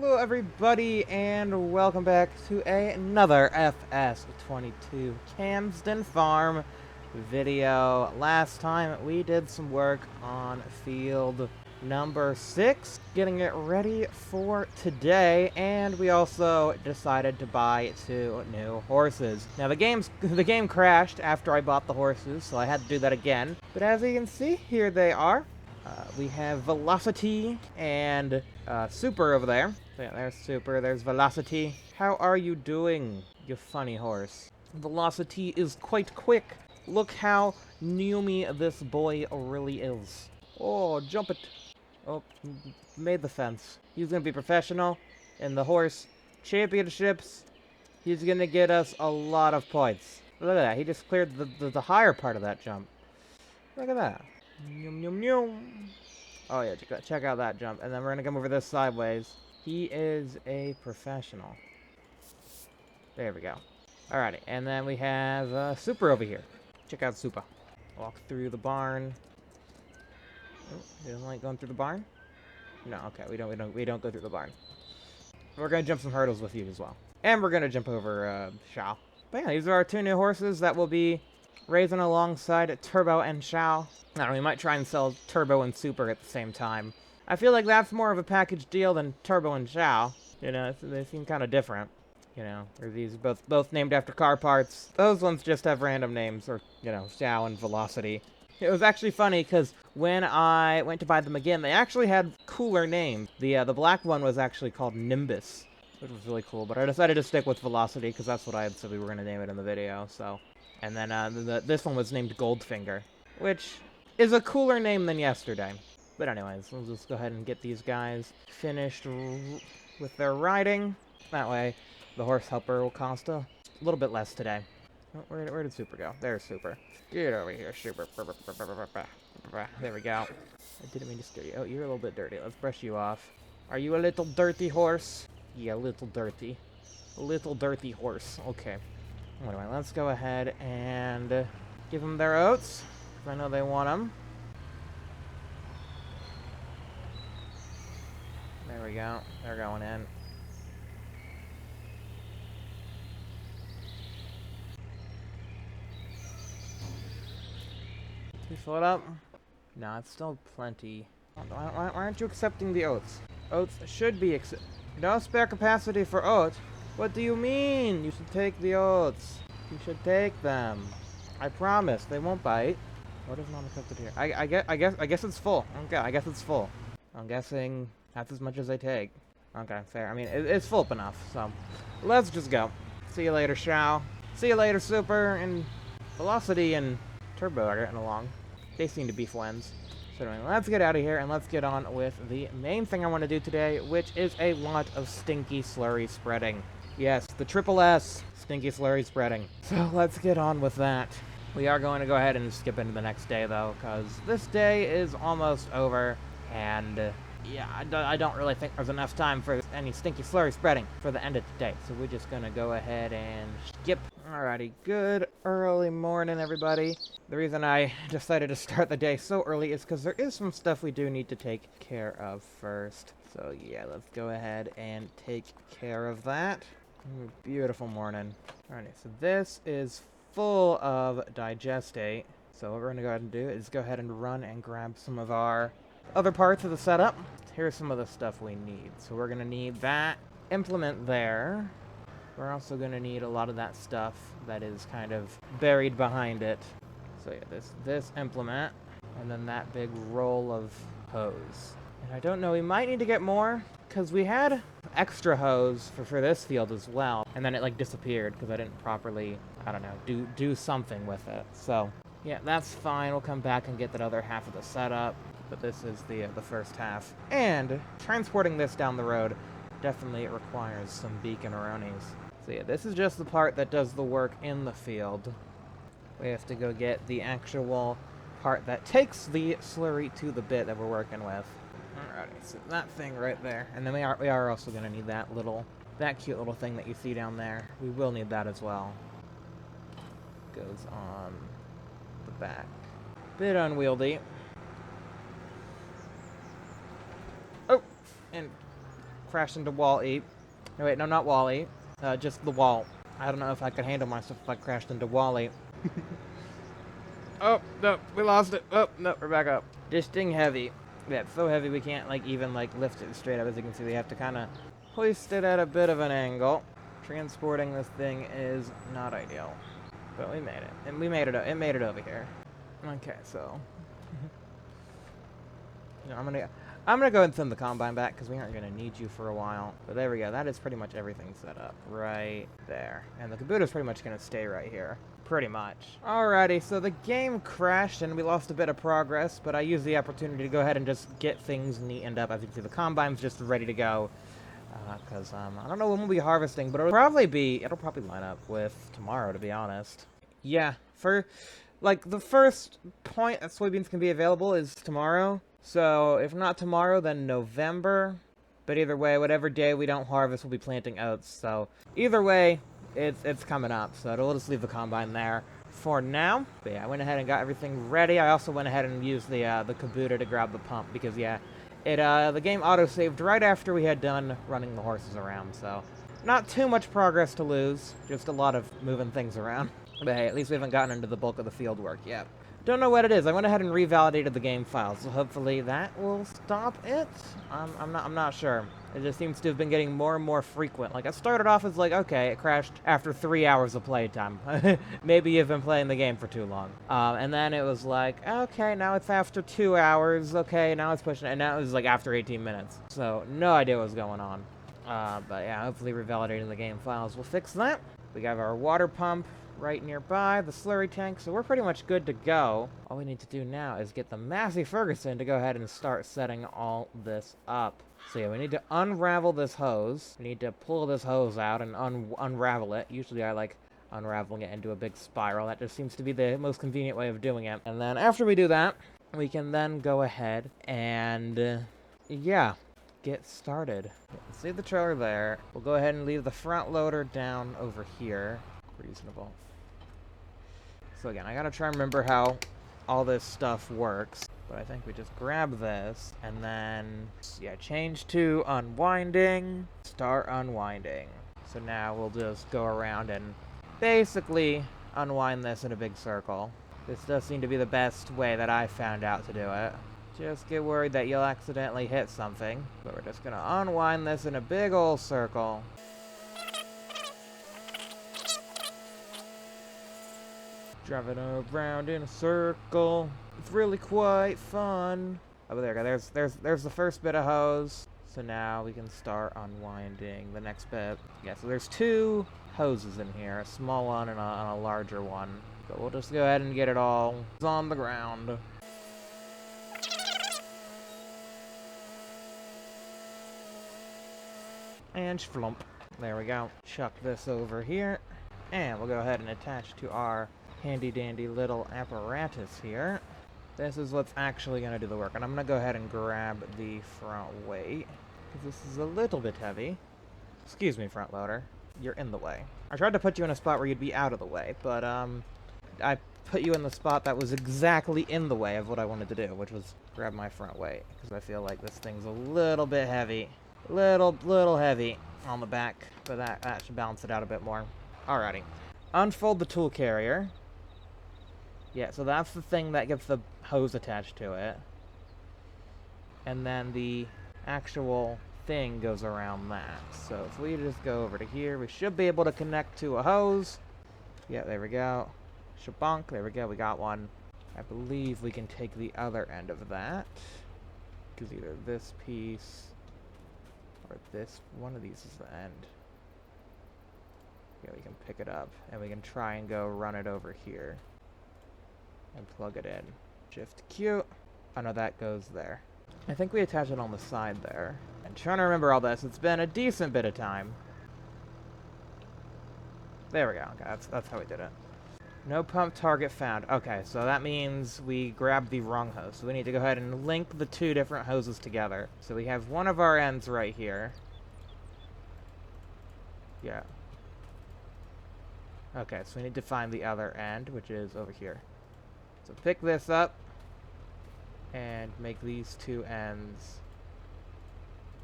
Hello everybody and welcome back to another FS22 Calmsden farm video. Last time we did some work on field number 6, getting it ready for today, and we also decided to buy 2 new horses. Now the game crashed after I bought the horses, so I had to do that again. But as you can see, here they are. We have Velocity and Super over there. So yeah, there's Super, there's Velocity. How are you doing, you funny horse? Velocity is quite quick. Look how Newmy this boy really is. Oh, jump it. Oh, made the fence. He's gonna be professional in the horse championships. He's gonna get us a lot of points. Look at that, he just cleared the higher part of that jump. Look at that. Yum, yum, yum. Oh yeah, check out that jump. And then we're gonna come over this sideways. He is a professional. There we go. Alrighty, and then we have Super over here. Check out Super. Walk through the barn. Oh, he doesn't like going through the barn? No, okay, we don't go through the barn. We're gonna jump some hurdles with you as well. And we're gonna jump over Shao. But yeah, these are our 2 new horses that will be raising alongside Turbo and Shao. I don't know, we might try and sell Turbo and Super at the same time. I feel like that's more of a package deal than Turbo and Shao. You know, they seem kind of different. You know, or these both named after car parts. Those ones just have random names, or, you know, Shao and Velocity. It was actually funny, because when I went to buy them again, they actually had cooler names. The black one was actually called Nimbus, which was really cool, but I decided to stick with Velocity, because that's what I had said we were going to name it in the video, so. And then this one was named Goldfinger, which is a cooler name than yesterday. But anyways, we'll just go ahead and get these guys finished with their riding. That way, the horse helper will cost a little bit less today. Oh, where did Super go? There's Super. Get over here, Super. There we go. I didn't mean to scare you. Oh, you're a little bit dirty. Let's brush you off. Are you a little dirty horse? Yeah, a little dirty. A little dirty horse. Okay. Anyway, let's go ahead and give them their oats. I know they want them. There we go. They're going in. Did you fill it up? No, it's still plenty. Why aren't you accepting the oats? Oats should be no spare capacity for oats. What do you mean? You should take the oats. You should take them. I promise, they won't bite. What is not accepted here? I guess it's full. Okay, I guess it's full. I'm guessing that's as much as I take. Okay, fair. I mean, it's full up enough, so let's just go. See you later, Shao. See you later, Super, and Velocity and Turbo are getting along. They seem to be friends. So anyway, let's get out of here and let's get on with the main thing I want to do today, which is a lot of Stinky Slurry spreading. Yes, the triple S, Stinky Slurry spreading. So let's get on with that. We are going to go ahead and skip into the next day, though, because this day is almost over, and yeah, I don't really think there's enough time for any Stinky Slurry spreading for the end of the day. So we're just going to go ahead and skip. Alrighty, good early morning, everybody. The reason I decided to start the day so early is because there is some stuff we do need to take care of first. So yeah, let's go ahead and take care of that. Beautiful morning. Alright, so this is full of digestate. So what we're going to go ahead and do is go ahead and run and grab some of our other parts of the setup. Here's some of the stuff we need. So we're going to need that implement there. We're also going to need a lot of that stuff that is kind of buried behind it. So yeah, this implement, and then that big roll of hose. And I don't know, we might need to get more, because we had extra hose for this field as well, and then it like disappeared because I didn't properly, I don't know, do something with it. So yeah, that's fine. We'll come back and get that other half of the setup, but this is the first half. And transporting this down the road definitely requires some beacon-aronis. So yeah, this is just the part that does the work in the field. We have to go get the actual part that takes the slurry to the bit that we're working with. Alrighty, so that thing right there. And then we are also going to need that cute little thing that you see down there. We will need that as well. Goes on the back. Bit unwieldy. Oh! And crashed into Wall-E. No, wait, no, not Wall-E. Just the wall. I don't know if I could handle myself if I crashed into Wall-E. Oh, no, we lost it. Oh, no, we're back up. This thing heavy. Yeah, it's so heavy we can't, like, even, like, lift it straight up. As you can see, we have to kind of hoist it at a bit of an angle. Transporting this thing is not ideal. But we made it. And we made it, it made it over here. Okay, so... no, I'm gonna go and send the combine back, because we aren't gonna need you for a while. But there we go. That is pretty much everything set up right there. And the computer's pretty much gonna stay right here. Pretty much. Alrighty, so the game crashed and we lost a bit of progress, but I used the opportunity to go ahead and just get things neatened up. As you can see, the combine's just ready to go. Because I don't know when we'll be harvesting, but it'll probably line up with tomorrow, to be honest. Yeah, for, like, the first point that soybeans can be available is tomorrow. So, if not tomorrow, then November. But either way, whatever day we don't harvest, we'll be planting oats. So, either way, it's coming up. So, we'll just leave the combine there for now. But yeah, I went ahead and got everything ready. I also went ahead and used the computer to grab the pump because, yeah, the game auto-saved right after we had done running the horses around. So, not too much progress to lose. Just a lot of moving things around. But hey, at least we haven't gotten into the bulk of the field work yet. Don't know what it is. I went ahead and revalidated the game file, so hopefully that will stop it. I'm not sure. It just seems to have been getting more and more frequent. Like, it started off as like, okay, it crashed after 3 hours of playtime. Maybe you've been playing the game for too long. And then it was like, okay, now it's after 2 hours. Okay, now it's pushing, and now it was like after 18 minutes. So, no idea what's going on. But yeah, hopefully revalidating the game files will fix that. We got our water pump right nearby, the slurry tank, so we're pretty much good to go. All we need to do now is get the Massey Ferguson to go ahead and start setting all this up. So yeah, we need to unravel this hose. We need to pull this hose out and unravel it. Usually I like unraveling it into a big spiral. That just seems to be the most convenient way of doing it. And then after we do that, we can then go ahead and, yeah, get started. Let's leave the trailer there. We'll go ahead and leave the front loader down over here. Reasonable. So again, I gotta try and remember how all this stuff works. But I think we just grab this, and then, yeah, change to unwinding, start unwinding. So now we'll just go around and basically unwind this in a big circle. This does seem to be the best way that I found out to do it. Just get worried that you'll accidentally hit something. But we're just gonna unwind this in a big old circle. Driving around in a circle. It's really quite fun. Oh, there we go. There's the first bit of hose. So now we can start unwinding the next bit. Yeah, so there's 2 hoses in here. A small one and a larger one. But we'll just go ahead and get it all on the ground. And flump. There we go. Chuck this over here. And we'll go ahead and attach to our handy dandy little apparatus here. This is what's actually going to do the work. And I'm going to go ahead and grab the front weight, because this is a little bit heavy. Excuse me, front loader. You're in the way. I tried to put you in a spot where you'd be out of the way, but I put you in the spot that was exactly in the way of what I wanted to do, which was grab my front weight, because I feel like this thing's a little bit heavy. Little heavy on the back, but that should balance it out a bit more. Alrighty. Unfold the tool carrier. Yeah, so that's the thing that gets the hose attached to it. And then the actual thing goes around that. So if we just go over to here, we should be able to connect to a hose. Yeah, there we go. Shabonk, there we go, we got one. I believe we can take the other end of that. Because either this piece or this, one of these is the end. Yeah, we can pick it up and we can try and go run it over here. And plug it in. Shift Q. Oh no, that goes there. I think we attach it on the side there. I'm trying to remember all this. It's been a decent bit of time. There we go. Okay, that's how we did it. No pump target found. Okay, so that means we grabbed the wrong hose. So we need to go ahead and link the 2 different hoses together. So we have one of our ends right here. Yeah. Okay, so we need to find the other end, which is over here. So pick this up and make these 2 ends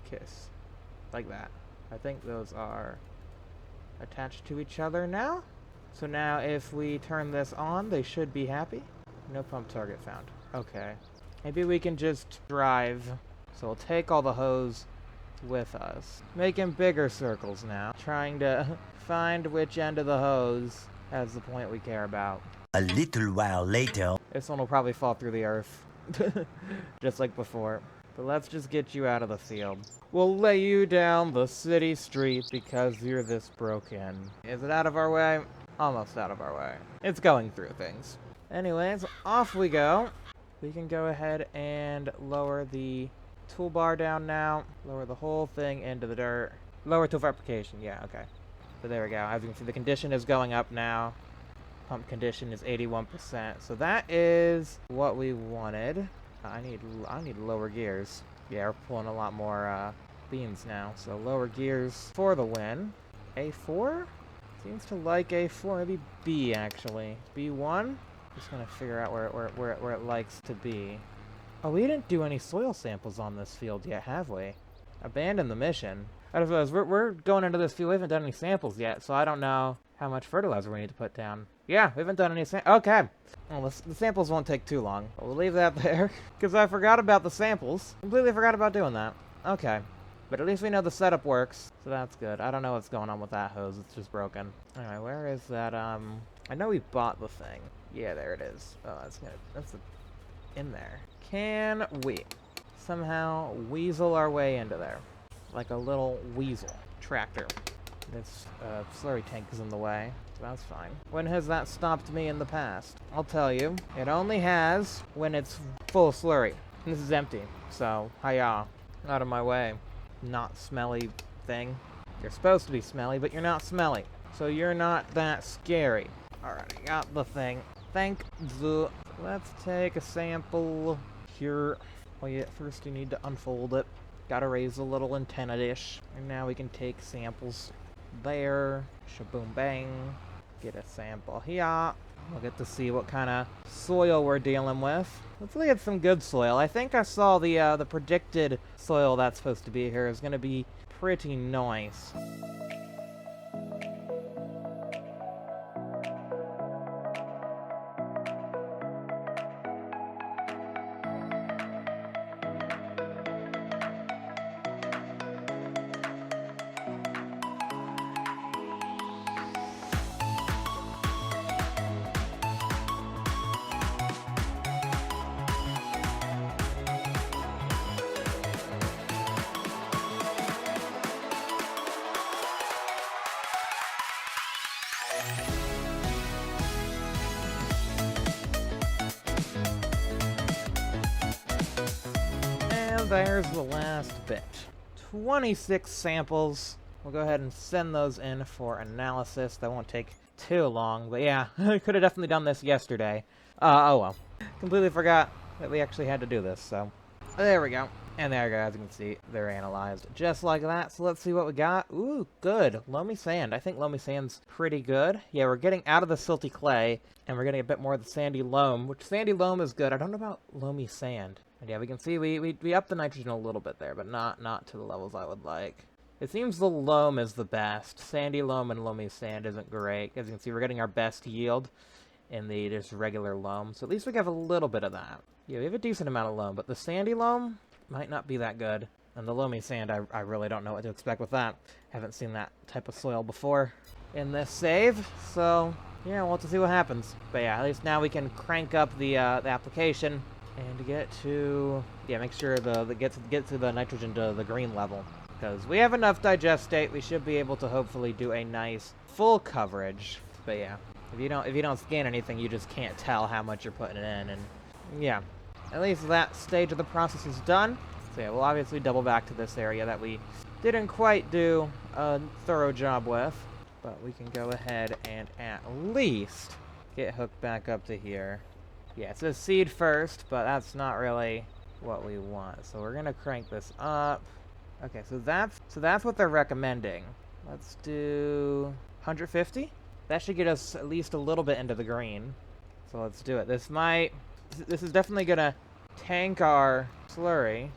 kiss. like that. I think those are attached to each other now. So now if we turn this on, they should be happy. No pump target found. Okay. Maybe we can just drive. So we'll take all the hose with us. Making bigger circles now. Trying to find which end of the hose has the point we care about. A little while later. This one will probably fall through the earth. Just like before. But let's just get you out of the field. We'll lay you down the city street because you're this broken. Is it out of our way? Almost out of our way. It's going through things. Anyways, off we go. We can go ahead and lower the toolbar down now. Lower the whole thing into the dirt. Lower tool application. Yeah, okay. So there we go. As you can see, the condition is going up now. Pump condition is 81%. So that is what we wanted. I need lower gears. Yeah, we're pulling a lot more beans now. So lower gears for the win. A4? Seems to like A4. Maybe B, actually. B1? Just gonna figure out where it likes to be. Oh, we didn't do any soil samples on this field yet, have we? Abandon the mission. I don't know, we're going into this field, we haven't done any samples yet, so I don't know how much fertilizer we need to put down. Yeah, we haven't done any okay. Well, the samples won't take too long. We'll leave that there, because I forgot about the samples. Completely forgot about doing that. Okay. But at least we know the setup works, so that's good. I don't know what's going on with that hose, it's just broken. Alright, where is that, I know we bought the thing. Yeah, there it is. Oh, that's in there. Can we somehow weasel our way into there? Like a little weasel. Tractor. This slurry tank is in the way, so that's fine. When has that stopped me in the past? I'll tell you. It only has when it's full of slurry. And this is empty, so hiya. Out of my way. Not smelly thing. You're supposed to be smelly, but you're not smelly. So you're not that scary. Alright, got the thing. Thank you. Let's take a sample here. Well, yeah, first you need to unfold it. Gotta raise a little antenna dish. And now we can take samples there. Shaboom bang. Get a sample here. We'll get to see what kind of soil we're dealing with. Hopefully it's some good soil. I think I saw the predicted soil that's supposed to be here is gonna be pretty nice. There's the last bit. 26 samples. We'll go ahead and send those in for analysis. That won't take too long, but yeah, I could have definitely done this yesterday. Oh well. Completely forgot that we actually had to do this, so. There we go. And there we go, as you can see, they're analyzed just like that. So let's see what we got. Ooh, good. Loamy sand. I think loamy sand's pretty good. Yeah, we're getting out of the silty clay, and we're getting a bit more of the sandy loam, which sandy loam is good. I don't know about loamy sand. And yeah, we can see we upped the nitrogen a little bit there, but not to the levels I would like. It seems the loam is the best. Sandy loam and loamy sand isn't great. As you can see, we're getting our best yield in the just regular loam. So at least we have a little bit of that. Yeah, we have a decent amount of loam, but the sandy loam might not be that good. And the loamy sand, I really don't know what to expect with that. Haven't seen that type of soil before in this save. So yeah, we'll have to see what happens. But yeah, at least now we can crank up the application. And get to, yeah, make sure get to the nitrogen to the green level. Because we have enough digestate, we should be able to hopefully do a nice full coverage. But yeah, if you don't scan anything, you just can't tell how much you're putting in. And yeah, at least that stage of the process is done. So yeah, we'll obviously double back to this area that we didn't quite do a thorough job with. But we can go ahead and at least get hooked back up to here. Yeah, it says seed first, but that's not really what we want. So we're gonna crank this up. Okay, so that's what they're recommending. Let's do 150. That should get us at least a little bit into the green. So let's do it. This is definitely gonna tank our slurry.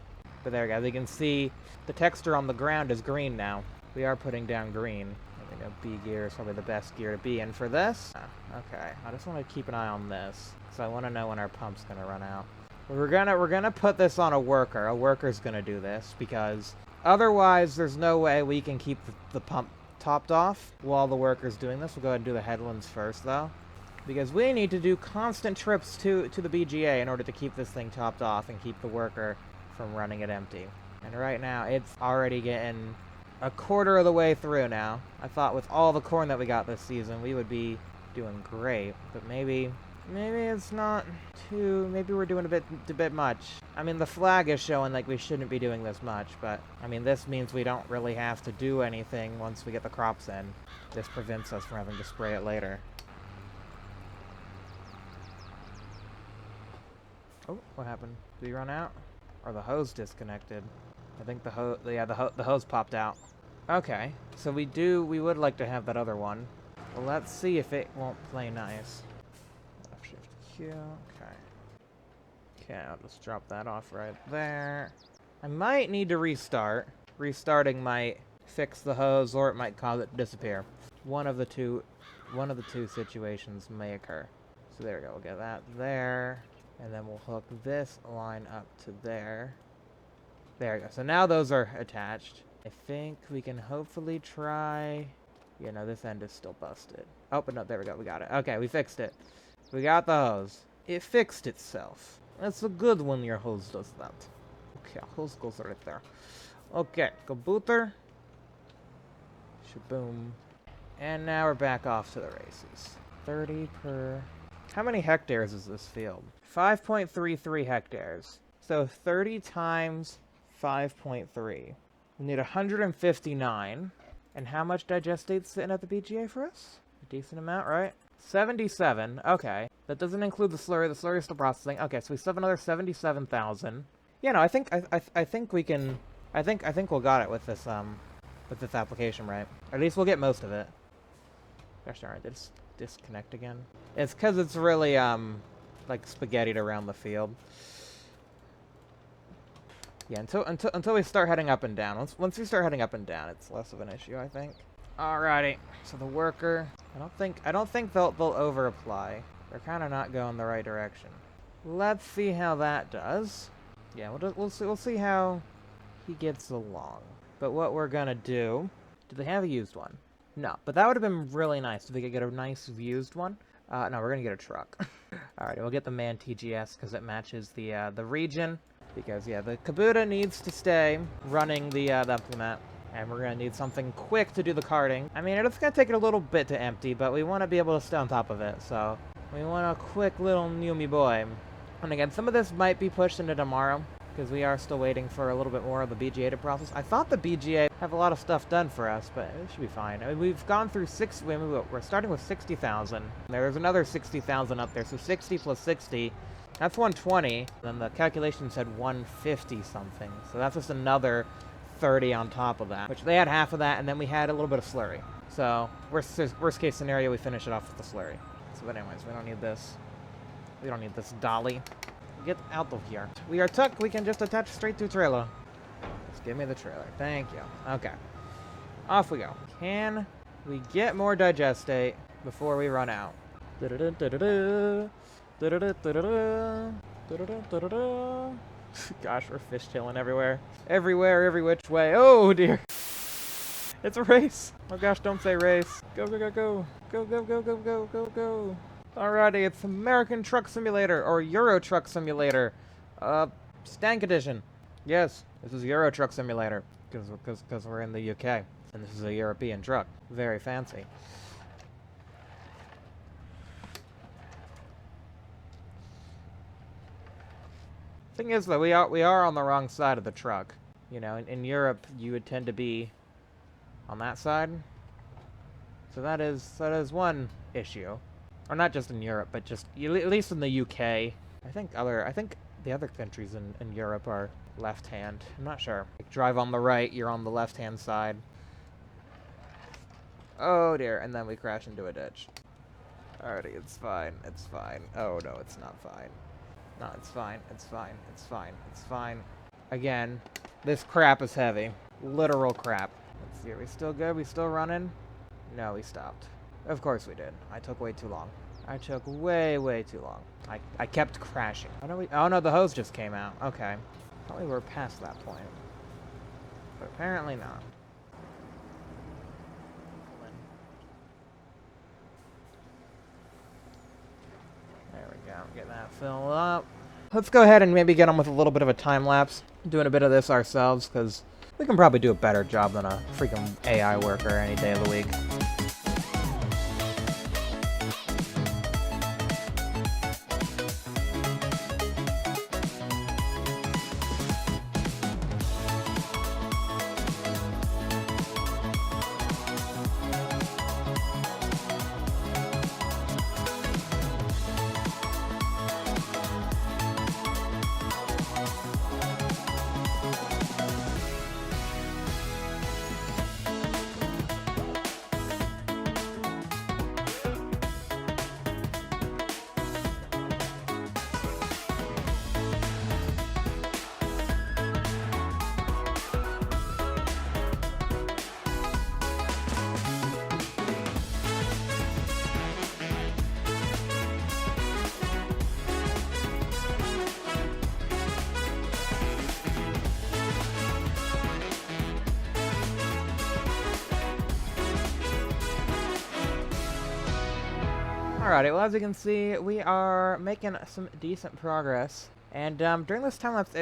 But there we go. You can see the texture on the ground is green now. We are putting down green. I think a B gear is probably the best gear to be in for this. Okay, I just want to keep an eye on this, because I want to know when our pump's going to run out. We're gonna put this on a worker. A worker's going to do this, because otherwise there's no way we can keep the pump topped off while the worker's doing this. We'll go ahead and do the headlands first, though, because we need to do constant trips to the BGA in order to keep this thing topped off and keep the worker from running it empty. And right now, it's already getting a quarter of the way through now. I thought with all the corn that we got this season, we would be doing great, but maybe it's not too... Maybe we're doing a bit much. I mean, the flag is showing like we shouldn't be doing this much, but I mean, this means we don't really have to do anything once we get the crops in. This prevents us from having to spray it later. Oh, what happened? Did we run out? Or the hose disconnected? I think the hose popped out. Okay, so we would like to have that other one. Well, let's see if it won't play nice. Left shift Q, okay. Okay, I'll just drop that off right there. I might need to restart. Restarting might fix the hose, or it might cause it to disappear. One of the two situations may occur. So there we go, we'll get that there. And then we'll hook this line up to there. There we go. So now those are attached. I think we can hopefully try... Yeah, no, this end is still busted. Oh, but no, there we go. We got it. Okay, we fixed it. We got the hose. It fixed itself. That's a good when your hose does that. Okay, hose goes right there. Okay, kabooter. Shaboom. And now we're back off to the races. 30 per... How many hectares is this field? 5.33 hectares. So 30 times 5.3. We need 159. And how much digestate's sitting at the BGA for us? A decent amount, right? 77. Okay. That doesn't include the slurry. The slurry is still processing. Okay, so we still have another 77,000. Yeah, no, I think we can... I think we'll got it with this application, right? Or at least we'll get most of it. Gosh darn it, did it disconnect again? It's because it's really, like spaghettied around the field. Yeah, until we start heading up and down. Once we start heading up and down, it's less of an issue, I think. Alrighty. So the worker, I don't think they'll over apply. They're kind of not going the right direction. Let's see how that does. Yeah, we'll see how he gets along. But what we're gonna do they have a used one? No, but that would have been really nice if we could get a nice used one. No, we're gonna get a truck. Alright, we'll get the MAN TGS because it matches the region. Because, yeah, the Kubota needs to stay running the implement. And we're going to need something quick to do the carting. I mean, it's going to take it a little bit to empty, but we want to be able to stay on top of it. So, we want a quick little Newmy boy. And again, some of this might be pushed into tomorrow, because we are still waiting for a little bit more of the BGA to process. I thought the BGA have a lot of stuff done for us, but it should be fine. I mean, we've gone through we're starting with 60,000. There's another 60,000 up there, so 60 plus 60... That's 120, then the calculation said 150 something, so that's just another 30 on top of that, which they had half of that, and then we had a little bit of slurry. So, worst case scenario, we finish it off with the slurry. So, but anyways, we don't need this. We don't need this dolly. Get out of here. We are tucked, we can just attach straight to a trailer. Just give me the trailer. Thank you. Okay. Off we go. Can we get more digestate before we run out? Da-da-da-da-da-da. Gosh, we're fishtailing everywhere. Everywhere, every which way. Oh, dear. It's a race. Oh, gosh, don't say race. Go, go, go, go. Go, go, go, go, go, go, go. Alrighty, it's American Truck Simulator, or Euro Truck Simulator. Stank Edition. Yes, this is Euro Truck Simulator, because we're in the UK, and this is a European truck. Very fancy. Thing is, though, we are on the wrong side of the truck. You know, in Europe, you would tend to be on that side. So that is one issue, or not just in Europe, but just at least in the UK. I think the other countries in Europe are left-hand. I'm not sure. Like, drive on the right, you're on the left-hand side. Oh dear, and then we crash into a ditch. Alrighty, it's fine. It's fine. Oh no, it's not fine. No, it's fine. It's fine. It's fine. It's fine. Again, this crap is heavy. Literal crap. Let's see, are we still good? We still running? No, we stopped. Of course we did. I took way too long. I took way, way too long. I kept crashing. Oh no, the hose just came out. Okay. Thought we were past that point. But apparently not. There we go. Get that filled up. Let's go ahead and maybe get on with a little bit of a time lapse. Doing a bit of this ourselves, because we can probably do a better job than a freaking AI worker any day of the week. Alrighty, well, as you can see, we are making some decent progress. And during this time lapse,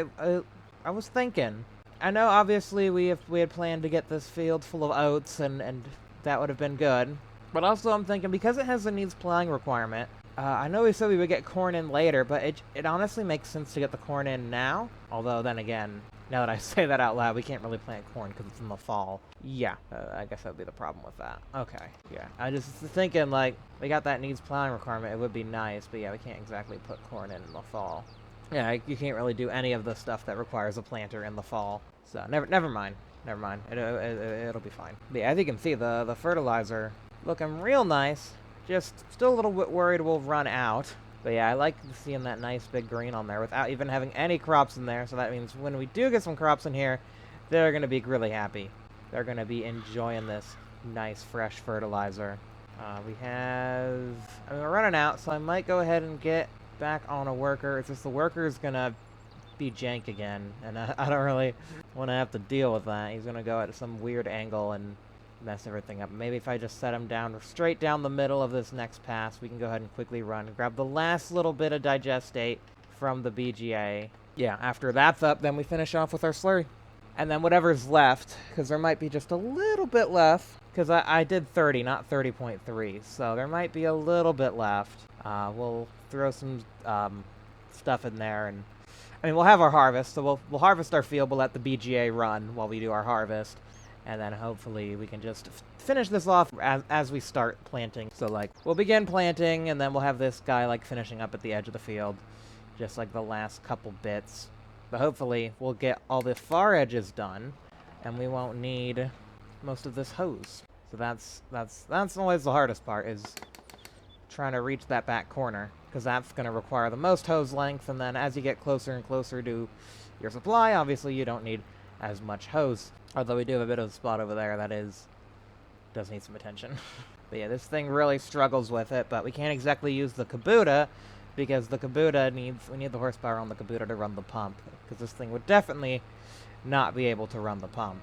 I was thinking. I know, obviously, we had planned to get this field full of oats, and that would have been good. But also, I'm thinking, because it has a needs plowing requirement, I know we said we would get corn in later, but it honestly makes sense to get the corn in now. Although, then again, now that I say that out loud, we can't really plant corn because it's in the fall. Yeah, I guess that would be the problem with that. Okay, yeah. I just thinking, like, we got that needs plowing requirement. It would be nice, but yeah, we can't exactly put corn in the fall. Yeah, you can't really do any of the stuff that requires a planter in the fall. So, never mind. Never mind. It'll be fine. But yeah, as you can see, the fertilizer looking real nice. Just still a little bit worried we'll run out. But yeah, I like seeing that nice big green on there without even having any crops in there. So that means when we do get some crops in here, they're going to be really happy. They're going to be enjoying this nice fresh fertilizer. I mean, we're running out, so I might go ahead and get back on a worker. It's just the worker's going to be jank again, and I don't really want to have to deal with that. He's going to go at some weird angle and mess everything up. Maybe if I just set him down straight down the middle of this next pass, we can go ahead and quickly run and grab the last little bit of digestate from the BGA. Yeah, after that's up, then we finish off with our slurry. And then whatever's left, because there might be just a little bit left, because I did 30, not 30.3, so there might be a little bit left. We'll throw some stuff in there, and I mean, we'll have our harvest, so we'll harvest our field, we'll let the BGA run while we do our harvest. And then hopefully we can just finish this off as we start planting. So, like, we'll begin planting, and then we'll have this guy, like, finishing up at the edge of the field. Just, like, the last couple bits. But hopefully we'll get all the far edges done, and we won't need most of this hose. So that's always the hardest part, is trying to reach that back corner. Because that's going to require the most hose length, and then as you get closer and closer to your supply, obviously you don't need as much hose. Although we do have a bit of a spot over there that does need some attention. But yeah, this thing really struggles with it, but we can't exactly use the Kabuta, because the Kabuta we need the horsepower on the Kabuta to run the pump, because this thing would definitely not be able to run the pump.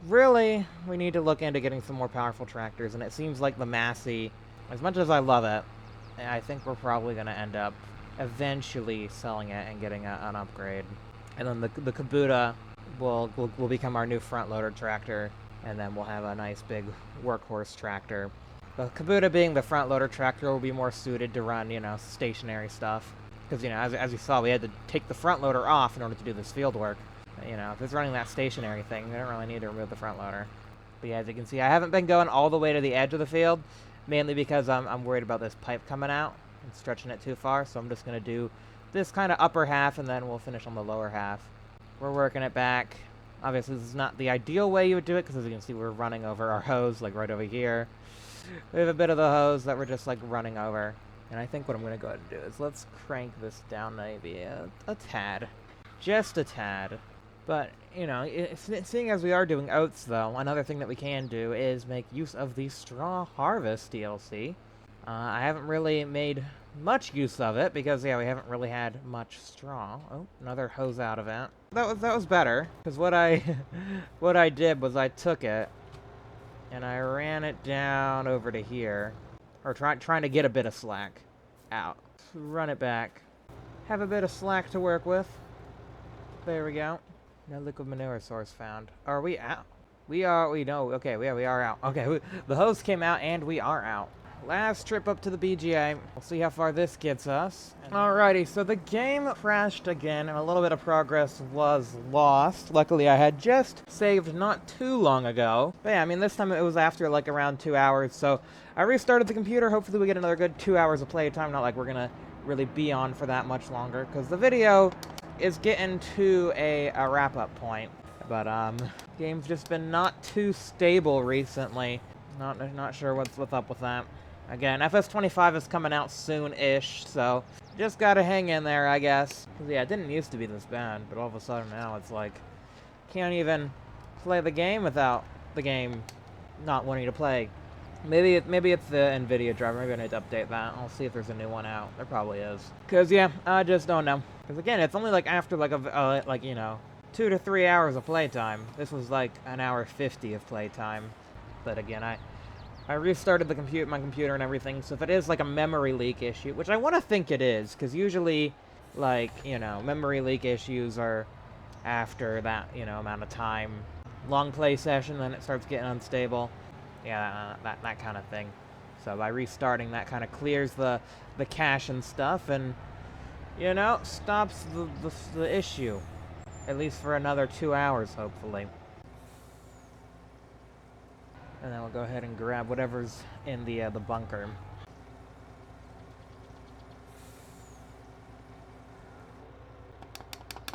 Really, we need to look into getting some more powerful tractors, and it seems like the Massey, as much as I love it, I think we're probably going to end up eventually selling it and getting an upgrade. And then the Kabuta will become our new front loader tractor, and then we'll have a nice big workhorse tractor. The Kabuta being the front loader tractor will be more suited to run, you know, stationary stuff. Because, you know, as you saw, we had to take the front loader off in order to do this field work. You know, if it's running that stationary thing, we don't really need to remove the front loader. But yeah, as you can see, I haven't been going all the way to the edge of the field, mainly because I'm worried about this pipe coming out and stretching it too far, so I'm just going to do this kind of upper half, and then we'll finish on the lower half. We're working it back. Obviously, this is not the ideal way you would do it, because as you can see, we're running over our hose, like right over here. We have a bit of the hose that we're just like running over. And I think what I'm going to go ahead and do is let's crank this down maybe a tad. Just a tad. But, you know, seeing as we are doing oats, though, another thing that we can do is make use of the straw harvest DLC. I haven't really made much use of it because, yeah, we haven't really had much straw. Oh, another hose out event. That was better, because what I what I did was I took it and I ran it down over to here, or trying to get a bit of slack out. Run it back. Have a bit of slack to work with. There we go. No liquid manure source found. Are we out? We know. Okay, we are out. Okay, the hose came out and we are out. Last trip up to the BGA. We'll see how far this gets us. Alrighty, so the game crashed again and a little bit of progress was lost. Luckily, I had just saved not too long ago. But yeah, I mean, this time it was after like around 2 hours. So I restarted the computer. Hopefully we get another good 2 hours of playtime. Not like we're gonna really be on for that much longer, because the video is getting to a wrap-up point. But game's just been not too stable recently. Not sure what's up with that. Again, FS25 is coming out soon-ish, so just gotta hang in there, I guess. 'Cause, yeah, it didn't used to be this bad, but all of a sudden now it's like, can't even play the game without the game not wanting to play. Maybe it's the NVIDIA driver. Maybe I need to update that. I'll see if there's a new one out. There probably is. Cause yeah, I just don't know. Cause again, it's only like after like like, you know, 2 to 3 hours of playtime. This was like an hour 50 of playtime. But again, I restarted my computer and everything. So if it is like a memory leak issue, which I want to think it is, because usually, like, you know, memory leak issues are after that, you know, amount of time. Long play session, then it starts getting unstable. Yeah, that kind of thing. So by restarting, that kind of clears the cache and stuff, and, you know, stops the issue. At least for another 2 hours, hopefully. And then we'll go ahead and grab whatever's in the bunker.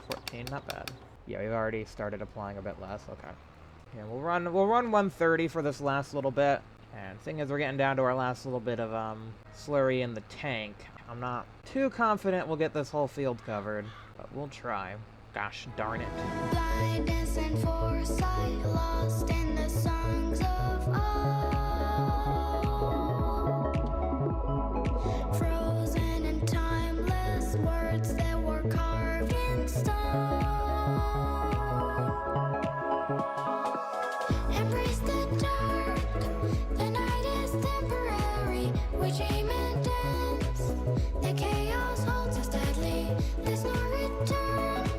$14, not bad. Yeah, we've already started applying a bit less. Okay. Yeah, we'll run 130 for this last little bit. And seeing as we're getting down to our last little bit of slurry in the tank, I'm not too confident we'll get this whole field covered, but we'll try. Gosh darn it. Blindness and foresight lost in the songs of old. Frozen and timeless words that were carved in stone. Embrace the dark, the night is temporary. We dream and dance, the chaos holds us tightly. There's no return.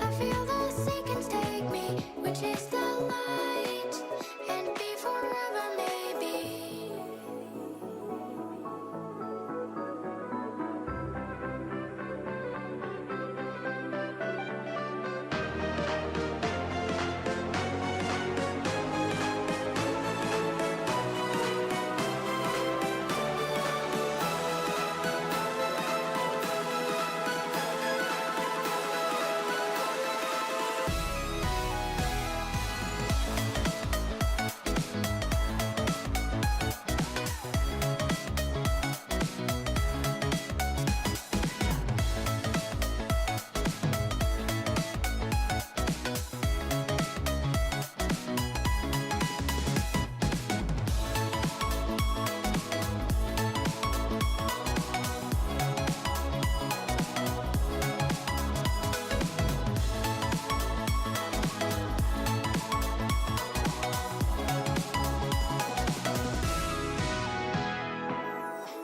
I feel the seconds take me, which is the light, and be forever maybe.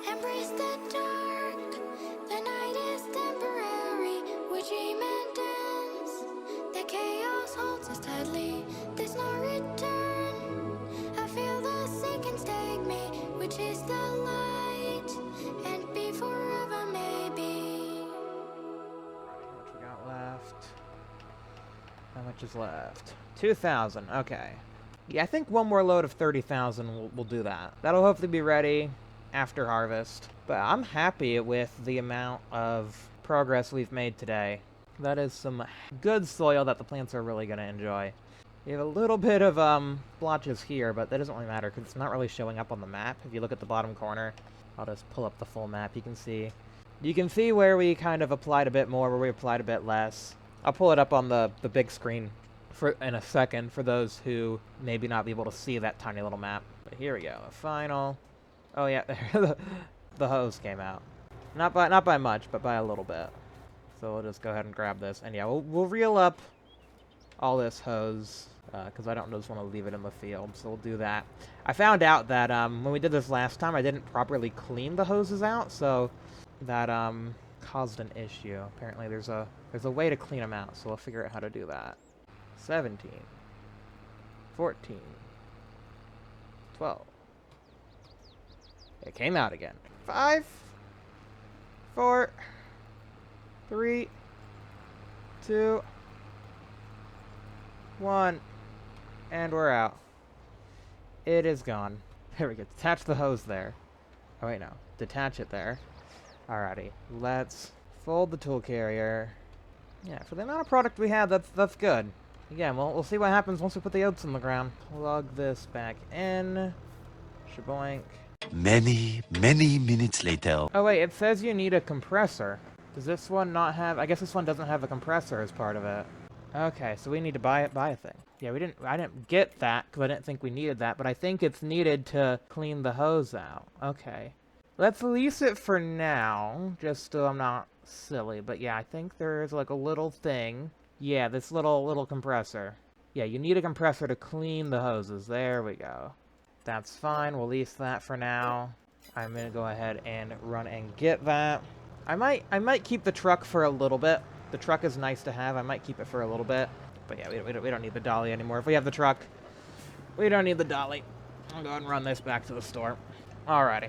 Embrace the dark, the night is temporary. We dream and dance, the chaos holds us tightly. There's no return. I feel the seconds take me, which is the light, and be forever maybe. How much we got left? How much is left? 2,000. Okay. Yeah, I think one more load of 30,000 will do that. That'll hopefully be ready after harvest. But I'm happy with the amount of progress we've made today. That is some good soil that the plants are really going to enjoy. We have a little bit of blotches here, but that doesn't really matter because it's not really showing up on the map. If you look at the bottom corner, I'll just pull up the full map. You can see where we kind of applied a bit more, where we applied a bit less. I'll pull it up on the big screen in a second for those who maybe not be able to see that tiny little map. But here we go. Final. Oh yeah, the hose came out. Not by much, but by a little bit. So we'll just go ahead and grab this, and yeah, we'll reel up all this hose because I don't just want to leave it in the field. So we'll do that. I found out that when we did this last time, I didn't properly clean the hoses out, so that caused an issue. Apparently, there's a way to clean them out, so we'll figure out how to do that. 17, 14, 12. It came out again. 5, 4, 3, 2, 1, and we're out. It is gone. There we go. Detach the hose there. Oh wait, no. Detach it there. Alrighty. Let's fold the tool carrier. Yeah, for the amount of product we have, that's good. Again, we'll see what happens once we put the oats in the ground. Plug this back in. Shaboink. Many minutes later. Oh wait, it says you need a compressor. Does this one not have... I guess this one doesn't have a compressor as part of it. Okay, so we need to buy a thing. Yeah, I didn't get that because I didn't think we needed that, but I think it's needed to clean the hose out. Okay. Let's lease it for now, just so I'm not silly. But yeah, I think there's like a little thing. Yeah, this little compressor. Yeah, you need a compressor to clean the hoses. There we go. That's fine. We'll lease that for now. I'm gonna go ahead and run and get that. I might keep the truck for a little bit. The truck is nice to have. I might keep it for a little bit. But yeah, we don't need the dolly anymore. If we have the truck, we don't need the dolly. I'll go ahead and run this back to the store. Alrighty.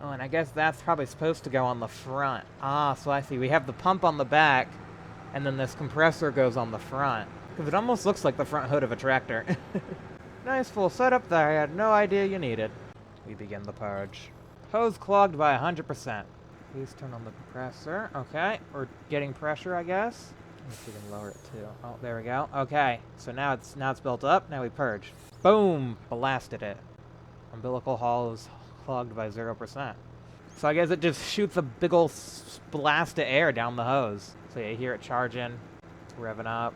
Oh, and I guess that's probably supposed to go on the front. Ah, so I see. We have the pump on the back, and then this compressor goes on the front. Because it almost looks like the front hood of a tractor. Nice full setup that I had no idea you needed. We begin the purge. Hose clogged by 100%. Please turn on the compressor. Okay, we're getting pressure, I guess. Let's see if we can lower it too. Oh, there we go. Okay, so now it's built up. Now we purge. Boom! Blasted it. Umbilical hull is clogged by 0%. So I guess it just shoots a big ol' blast of air down the hose. So you hear it charging, revving up,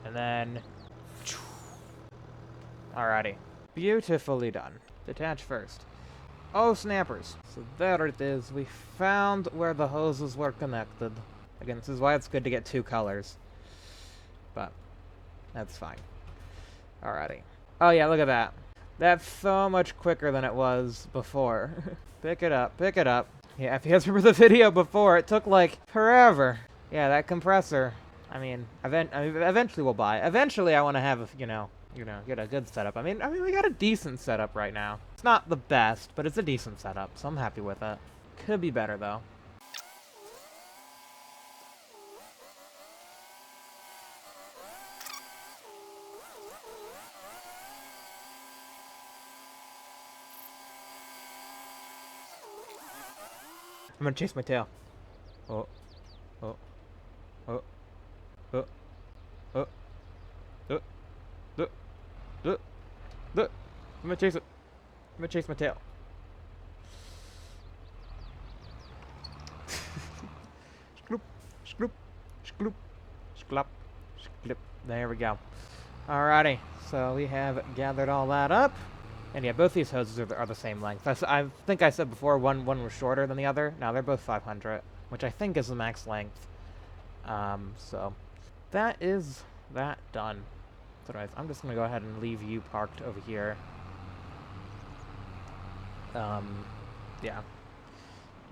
and then... Alrighty. Beautifully done. Detach first. Oh, snappers. So there it is. We found where the hoses were connected. Again, this is why it's good to get 2 colors. But, that's fine. Alrighty. Oh yeah, look at that. That's so much quicker than it was before. Pick it up, pick it up. Yeah, if you guys remember the video before, it took like forever. Yeah, that compressor. I mean, eventually we'll buy it. Eventually I want to have, you know, get a good setup. I mean, we got a decent setup right now. It's not the best, but it's a decent setup, so I'm happy with it. Could be better, though. I'm gonna chase my tail. Oh. Oh. Oh. Oh. Oh. Oh. Look, I'm gonna chase it. I'm gonna chase my tail. Skloop, skloop, skloop, sklop, sklip. There we go. Alrighty, so we have gathered all that up. And yeah, both these hoses are the same length. I think I said before one was shorter than the other. Now they're both 500, which I think is the max length. So that is that done. So anyways, I'm just gonna go ahead and leave you parked over here. Yeah.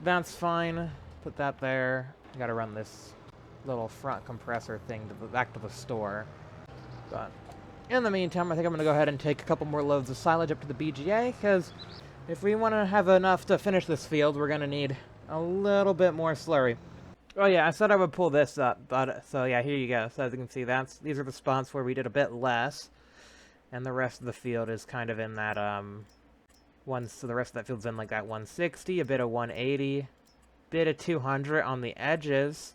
That's fine. Put that there. I gotta run this little front compressor thing back to the store. But in the meantime, I think I'm gonna go ahead and take a couple more loads of silage up to the BGA, because if we want to have enough to finish this field, we're gonna need a little bit more slurry. Oh yeah, I said I would pull this up, but so yeah, here you go. So as you can see, these are the spots where we did a bit less, and the rest of the field is kind of in that so the rest of that field's in like that 160, a bit of 180, bit of 200 on the edges.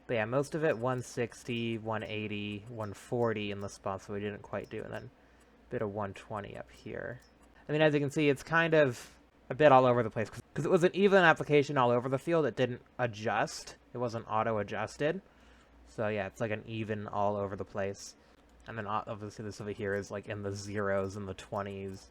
But yeah, most of it 160, 180, 140 in the spots that we didn't quite do, and then a bit of 120 up here. I mean, as you can see, it's kind of a bit all over the place, 'cause Because it was an even application all over the field. It didn't adjust. It wasn't auto-adjusted. So yeah, it's like an even all over the place. And then obviously this over here is like in the 0s and the 20s.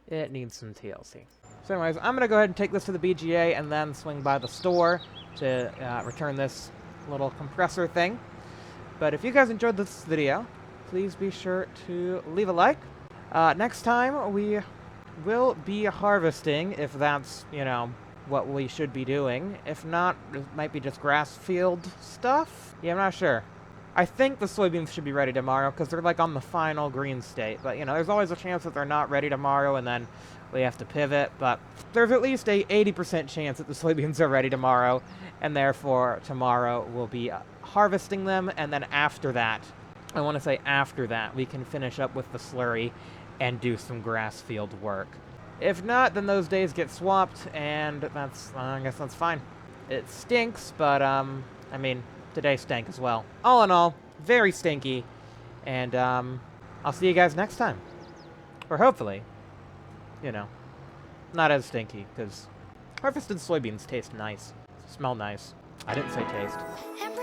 It needs some TLC. So anyways, I'm going to go ahead and take this to the BGA and then swing by the store to return this little compressor thing. But if you guys enjoyed this video, please be sure to leave a like. Next time we will be harvesting, if that's, you know, what we should be doing. If not, it might be just grass field stuff. Yeah, I'm not sure. I think the soybeans should be ready tomorrow because they're like on the final green state. But, you know, there's always a chance that they're not ready tomorrow and then we have to pivot. But there's at least a 80% chance that the soybeans are ready tomorrow. And therefore, tomorrow we'll be harvesting them. And then after that, I want to say after that, we can finish up with the slurry and do some grass field work. If not, then those days get swapped, and that's, I guess that's fine. It stinks, but, I mean, today stank as well. All in all, very stinky, and, I'll see you guys next time. Or hopefully, you know, not as stinky, because harvested soybeans taste nice. Smell nice. I didn't say taste. And